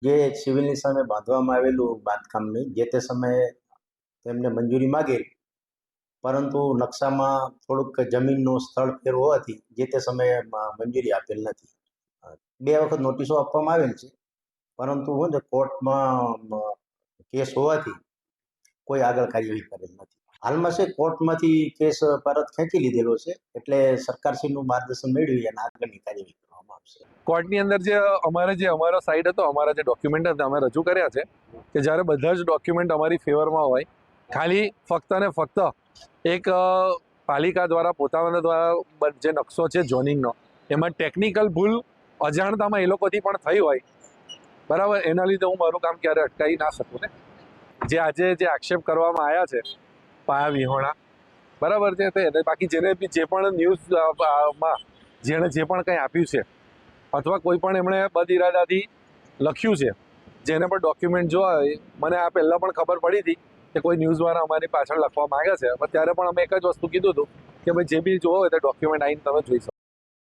જે સિવિલની સામે બાંધવામાં આવેલું બાંધકામની જે તે સમયે તેમને મંજૂરી માગી, પરંતુ નકશામાં થોડુંક જમીનનું સ્થળ ફેર હોવાથી જે તે સમયે મંજૂરી આપેલ નથી. 2 વખત નોટિસો આપવામાં આવેલ છે, પરંતુ હું કોર્ટમાં કેસ હોવાથી કોઈ આગળ કાર્યવાહી કરેલ નથી. હાલમાં છે કોર્ટમાંથી કેસ પરત ખેંચી લીધેલો છે, એટલે સરકારશ્રીનું માર્ગદર્શન મેળવી અને આગળની કાર્યવાહી કરવામાં આવશે. કોર્ટની અંદર જે અમારો સાઈડ હતો, અમારા જે ડોક્યુમેન્ટ હતા અમે રજૂ કર્યા છે કે જ્યારે બધા જ ડોક્યુમેન્ટ અમારી ફેવરમાં હોય, ખાલી ફક્ત ને ફક્ત એક પાલિકા દ્વારા પોતાના દ્વારા જે નકશો છે ઝોનિંગનો, એમાં ટેકનિકલ ભૂલ અજાણતામાં એ લોકોથી પણ થઈ હોય, બરાબર, એના લીધે હું મારું કામ ક્યારે અટકાવી ના શકું ને. જે આજે જે આક્ષેપ કરવામાં આવ્યા છે પાયા વિહોણા, બરાબર છે, તે બાકી જેને બી જે પણ ન્યૂઝમાં જેણે જે પણ કંઈ આપ્યું છે અથવા કોઈ પણ એમણે બદઇરાદાથી લખ્યું છે, જેને પણ ડોક્યુમેન્ટ જોવા હોય, મને આ પહેલાં પણ ખબર પડી હતી કે કોઈ ન્યૂઝવાળા અમારી પાછળ લખવા માંગે છે, પણ ત્યારે પણ અમે એક જ વસ્તુ કીધું હતું કે ભાઈ જે બી જોવો હોય તે ડોક્યુમેન્ટ આવીને તમે જોઈ શકો.